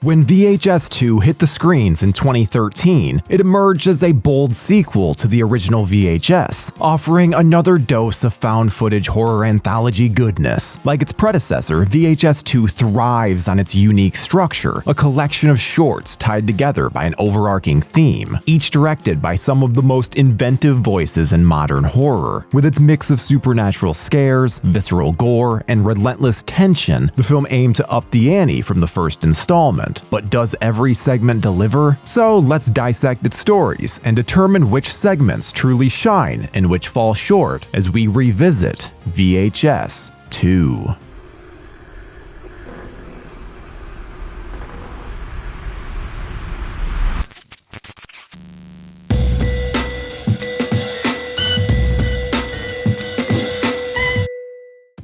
When VHS 2 hit the screens in 2013, it emerged as a bold sequel to the original VHS, offering another dose of found footage horror anthology goodness. Like its predecessor, VHS 2 thrives on its unique structure, a collection of shorts tied together by an overarching theme, each directed by some of the most inventive voices in modern horror. With its mix of supernatural scares, visceral gore, and relentless tension, the film aimed to up the ante from the first installment. But does every segment deliver? So let's dissect its stories and determine which segments truly shine and which fall short as we revisit VHS 2.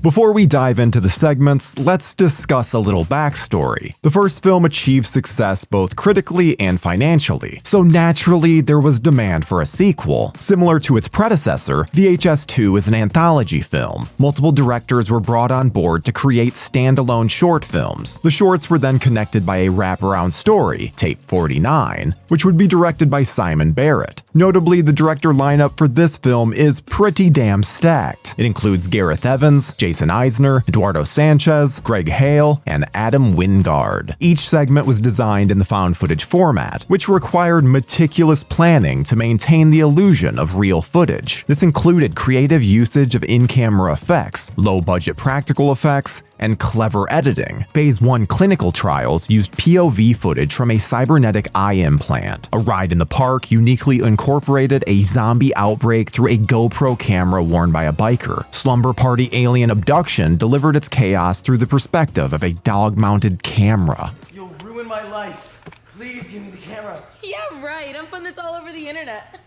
Before we dive into the segments, let's discuss a little backstory. The first film achieved success both critically and financially, so naturally there was demand for a sequel. Similar to its predecessor, VHS 2 is an anthology film. Multiple directors were brought on board to create standalone short films. The shorts were then connected by a wraparound story, Tape 49, which would be directed by Simon Barrett. Notably, the director lineup for this film is pretty damn stacked. It includes Gareth Evans, Jason Eisner, Eduardo Sanchez, Greg Hale, and Adam Wingard. Each segment was designed in the found footage format, which required meticulous planning to maintain the illusion of real footage. This included creative usage of in-camera effects, low-budget practical effects, and clever editing. Phase 1 clinical trials used POV footage from a cybernetic eye implant. A ride in the park uniquely incorporated a zombie outbreak through a GoPro camera worn by a biker. Slumber Party alien abduction delivered its chaos through the perspective of a dog-mounted camera. You'll ruin my life. Please give me the camera. Yeah, right. I'm putting this all over the internet.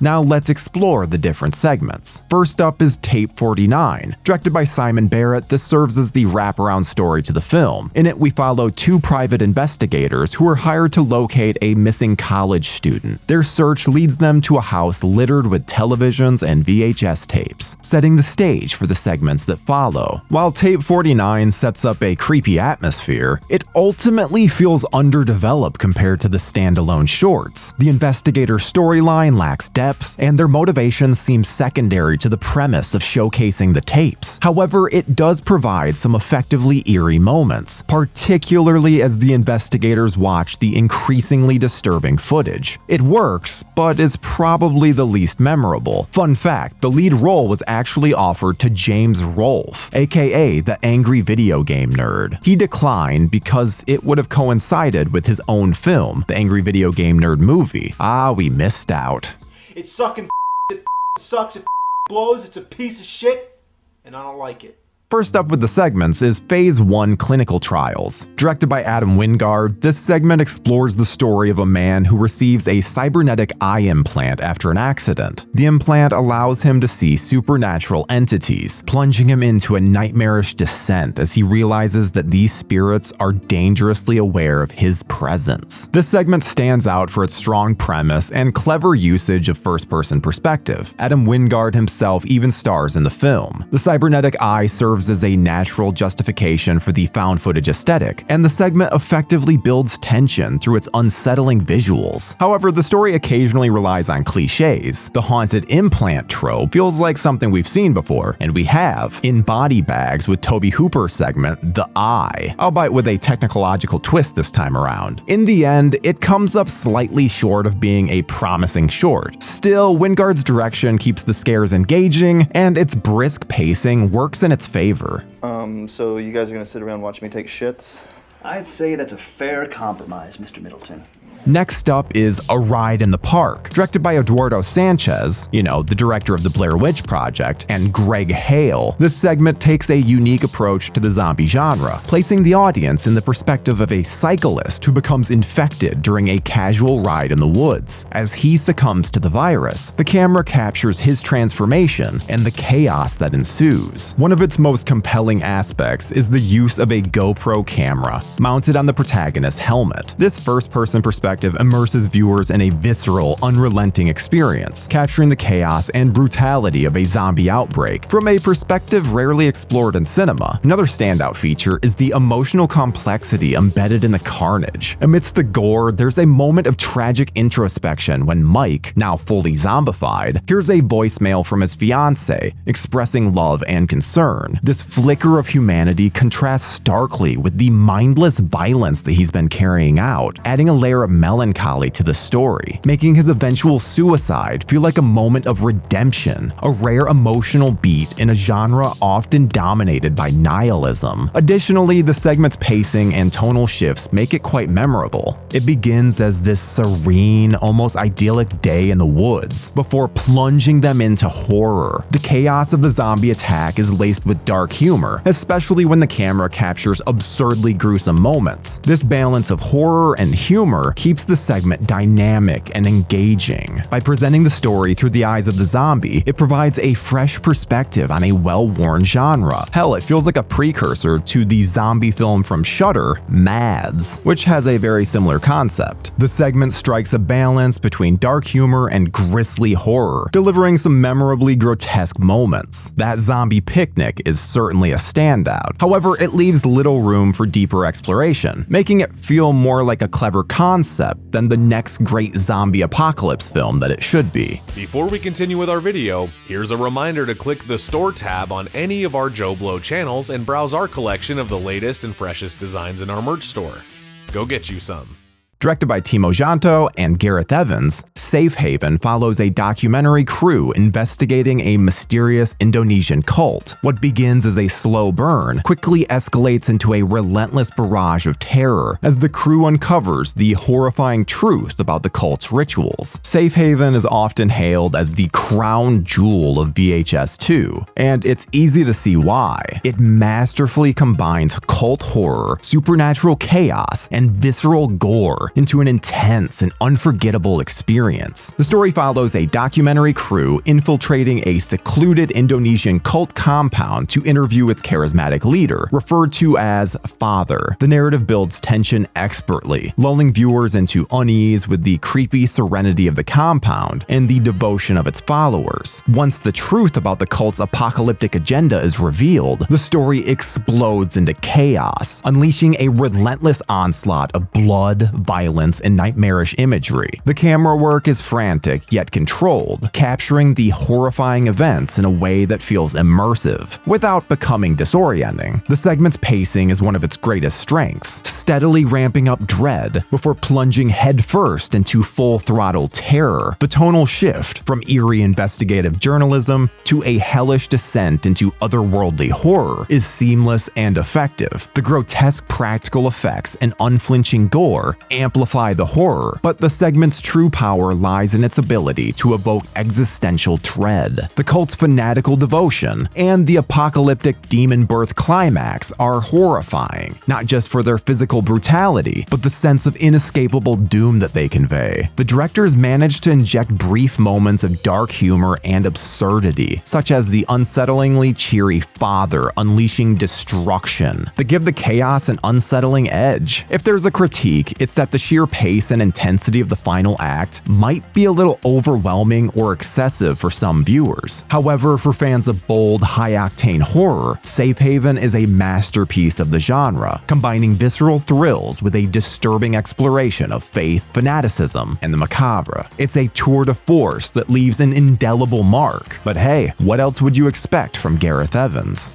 Now let's explore the different segments. First up is Tape 49. Directed by Simon Barrett, this serves as the wraparound story to the film. In it, we follow two private investigators who are hired to locate a missing college student. Their search leads them to a house littered with televisions and VHS tapes, setting the stage for the segments that follow. While Tape 49 sets up a creepy atmosphere, it ultimately feels underdeveloped compared to the standalone shorts. The investigator storyline lacks depth, and their motivation seems secondary to the premise of showcasing the tapes. However, it does provide some effectively eerie moments, particularly as the investigators watch the increasingly disturbing footage. It works, but is probably the least memorable. Fun fact, the lead role was actually offered to James Rolfe, aka the angry video game nerd. He declined because it would have coincided with his own film, the Angry Video Game Nerd movie. We missed out. It's sucking. It sucks. It blows. It's a piece of shit, and I don't like it. First up with the segments is Phase 1 Clinical Trials. Directed by Adam Wingard, this segment explores the story of a man who receives a cybernetic eye implant after an accident. The implant allows him to see supernatural entities, plunging him into a nightmarish descent as he realizes that these spirits are dangerously aware of his presence. This segment stands out for its strong premise and clever usage of first-person perspective. Adam Wingard himself even stars in the film. The cybernetic eye serves as a natural justification for the found footage aesthetic, and the segment effectively builds tension through its unsettling visuals. However, the story occasionally relies on cliches. The haunted implant trope feels like something we've seen before, and we have in Body Bags with Toby Hooper's segment, The Eye, albeit with a technological twist this time around. In the end, it comes up slightly short of being a promising short. Still, Wingard's direction keeps the scares engaging, and its brisk pacing works in its favor. So you guys are gonna sit around watching me take shits? I'd say that's a fair compromise, Mr. Middleton. Next up is A Ride in the Park, directed by Eduardo Sanchez, the director of the Blair Witch Project, and Greg Hale. This segment takes a unique approach to the zombie genre, placing the audience in the perspective of a cyclist who becomes infected during a casual ride in the woods. As he succumbs to the virus, the camera captures his transformation and the chaos that ensues. One of its most compelling aspects is the use of a GoPro camera mounted on the protagonist's helmet. This first-person perspective perspective immerses viewers in a visceral, unrelenting experience, capturing the chaos and brutality of a zombie outbreak from a perspective rarely explored in cinema. Another standout feature is the emotional complexity embedded in the carnage. Amidst the gore, there's a moment of tragic introspection when Mike, now fully zombified, hears a voicemail from his fiancée expressing love and concern. This flicker of humanity contrasts starkly with the mindless violence that he's been carrying out, adding a layer of melancholy to the story, making his eventual suicide feel like a moment of redemption, a rare emotional beat in a genre often dominated by nihilism. Additionally, the segment's pacing and tonal shifts make it quite memorable. It begins as this serene, almost idyllic day in the woods, before plunging them into horror. The chaos of the zombie attack is laced with dark humor, especially when the camera captures absurdly gruesome moments. This balance of horror and humor keeps the segment dynamic and engaging. By presenting the story through the eyes of the zombie, it provides a fresh perspective on a well-worn genre. Hell, it feels like a precursor to the zombie film from Shudder, Mads, which has a very similar concept. The segment strikes a balance between dark humor and grisly horror, delivering some memorably grotesque moments. That zombie picnic is certainly a standout. However, it leaves little room for deeper exploration, making it feel more like a clever concept than the next great zombie apocalypse film that it should be. Before we continue with our video, here's a reminder to click the store tab on any of our JoBlo channels and browse our collection of the latest and freshest designs in our merch store. Go get you some. Directed by Timo Janto and Gareth Evans, Safe Haven follows a documentary crew investigating a mysterious Indonesian cult. What begins as a slow burn quickly escalates into a relentless barrage of terror as the crew uncovers the horrifying truth about the cult's rituals. Safe Haven is often hailed as the crown jewel of VHS 2, and it's easy to see why. It masterfully combines cult horror, supernatural chaos, and visceral gore into an intense and unforgettable experience. The story follows a documentary crew infiltrating a secluded Indonesian cult compound to interview its charismatic leader, referred to as Father. The narrative builds tension expertly, lulling viewers into unease with the creepy serenity of the compound and the devotion of its followers. Once the truth about the cult's apocalyptic agenda is revealed, the story explodes into chaos, unleashing a relentless onslaught of blood, violence, and nightmarish imagery. The camera work is frantic yet controlled, capturing the horrifying events in a way that feels immersive, without becoming disorienting. The segment's pacing is one of its greatest strengths, steadily ramping up dread before plunging headfirst into full-throttle terror. The tonal shift from eerie investigative journalism to a hellish descent into otherworldly horror is seamless and effective. The grotesque practical effects and unflinching gore amplify the horror, but the segment's true power lies in its ability to evoke existential dread. The cult's fanatical devotion and the apocalyptic demon birth climax are horrifying, not just for their physical brutality, but the sense of inescapable doom that they convey. The directors managed to inject brief moments of dark humor and absurdity, such as the unsettlingly cheery father unleashing destruction, that give the chaos an unsettling edge. If there's a critique, it's that the sheer pace and intensity of the final act might be a little overwhelming or excessive for some viewers. However, for fans of bold, high-octane horror, Safe Haven is a masterpiece of the genre, combining visceral thrills with a disturbing exploration of faith, fanaticism, and the macabre. It's a tour de force that leaves an indelible mark. But hey, what else would you expect from Gareth Evans?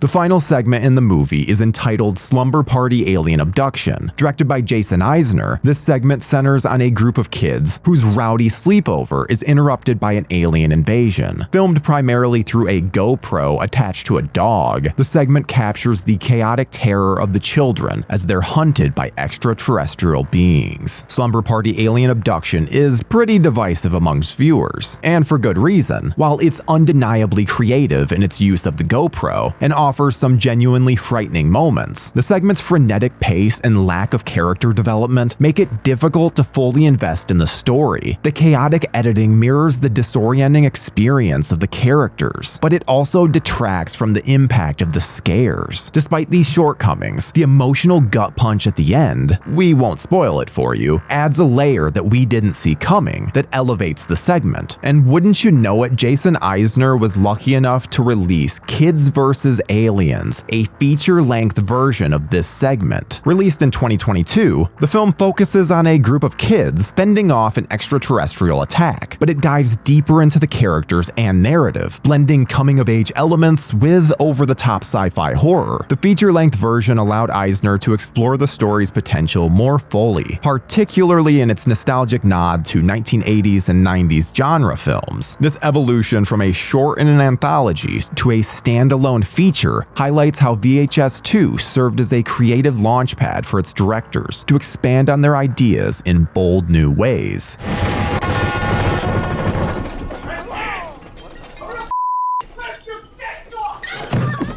The final segment in the movie is entitled Slumber Party Alien Abduction. Directed by Jason Eisner, this segment centers on a group of kids whose rowdy sleepover is interrupted by an alien invasion. Filmed primarily through a GoPro attached to a dog, the segment captures the chaotic terror of the children as they're hunted by extraterrestrial beings. Slumber Party Alien Abduction is pretty divisive amongst viewers, and for good reason. While it's undeniably creative in its use of the GoPro and offers some genuinely frightening moments. The segment's frenetic pace and lack of character development make it difficult to fully invest in the story. The chaotic editing mirrors the disorienting experience of the characters, but it also detracts from the impact of the scares. Despite these shortcomings, the emotional gut punch at the end, we won't spoil it for you, adds a layer that we didn't see coming that elevates the segment. And wouldn't you know it, Jason Eisner was lucky enough to release Kids vs. Aliens, a feature-length version of this segment. Released in 2022, the film focuses on a group of kids fending off an extraterrestrial attack, but it dives deeper into the characters and narrative, blending coming-of-age elements with over-the-top sci-fi horror. The feature-length version allowed Eisner to explore the story's potential more fully, particularly in its nostalgic nod to 1980s and 90s genre films. This evolution from a short in an anthology to a standalone feature highlights how VHS 2 served as a creative launchpad for its directors to expand on their ideas in bold new ways.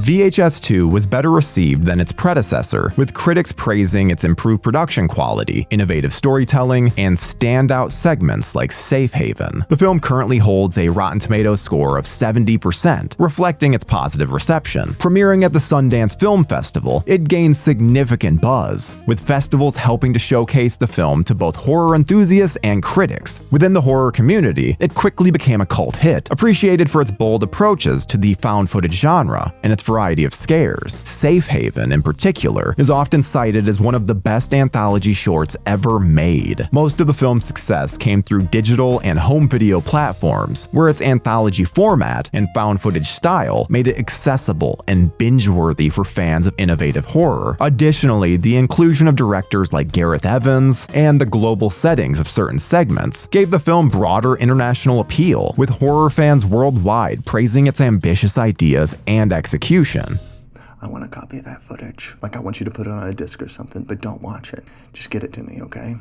VHS 2 was better received than its predecessor, with critics praising its improved production quality, innovative storytelling, and standout segments like Safe Haven. The film currently holds a Rotten Tomatoes score of 70%, reflecting its positive reception. Premiering at the Sundance Film Festival, it gained significant buzz, with festivals helping to showcase the film to both horror enthusiasts and critics. Within the horror community, it quickly became a cult hit, appreciated for its bold approaches to the found footage genre and its variety of scares. Safe Haven, in particular, is often cited as one of the best anthology shorts ever made. Most of the film's success came through digital and home video platforms, where its anthology format and found footage style made it accessible and binge-worthy for fans of innovative horror. Additionally, the inclusion of directors like Gareth Evans and the global settings of certain segments gave the film broader international appeal, with horror fans worldwide praising its ambitious ideas and execution. I want a copy of that footage. Like, I want you to put it on a disc or something, but don't watch it. Just get it to me, okay?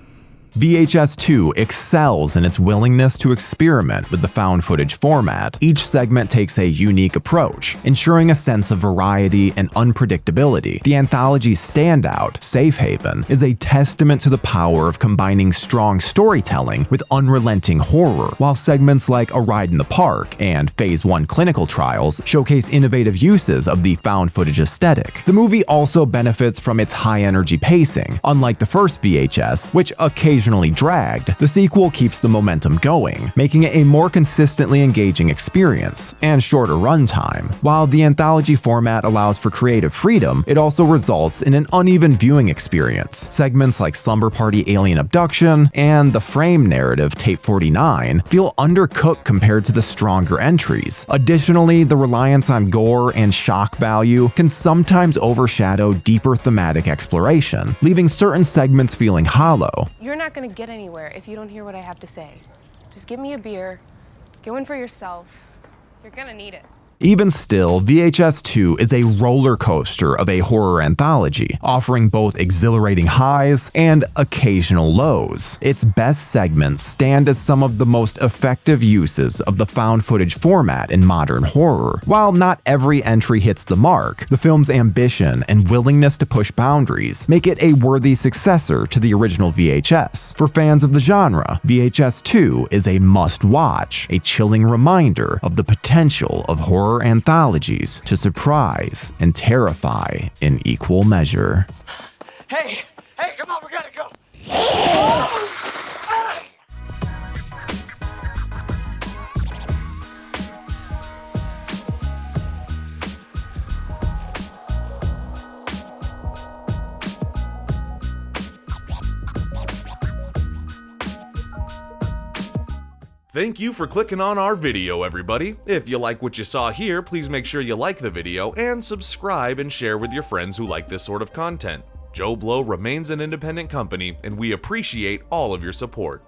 VHS 2 excels in its willingness to experiment with the found footage format. Each segment takes a unique approach, ensuring a sense of variety and unpredictability. The anthology's standout, Safe Haven, is a testament to the power of combining strong storytelling with unrelenting horror, while segments like A Ride in the Park and Phase 1 clinical trials showcase innovative uses of the found footage aesthetic. The movie also benefits from its high-energy pacing. Unlike the first VHS, which occasionally dragged, the sequel keeps the momentum going, making it a more consistently engaging experience and shorter runtime. While the anthology format allows for creative freedom, it also results in an uneven viewing experience. Segments like Slumber Party Alien Abduction and the Frame narrative Tape 49 feel undercooked compared to the stronger entries. Additionally, the reliance on gore and shock value can sometimes overshadow deeper thematic exploration, leaving certain segments feeling hollow. You're not going to get anywhere if you don't hear what I have to say. Just give me a beer, go in for yourself. You're going to need it. Even still, VHS 2 is a roller coaster of a horror anthology, offering both exhilarating highs and occasional lows. Its best segments stand as some of the most effective uses of the found footage format in modern horror. While not every entry hits the mark, the film's ambition and willingness to push boundaries make it a worthy successor to the original VHS. For fans of the genre, VHS 2 is a must-watch, a chilling reminder of the potential of horror anthologies to surprise and terrify in equal measure. Hey, come on, we gotta go. Thank you for clicking on our video, everybody. If you like what you saw here, please make sure you like the video and subscribe and share with your friends who like this sort of content. JoBlo remains an independent company, and we appreciate all of your support.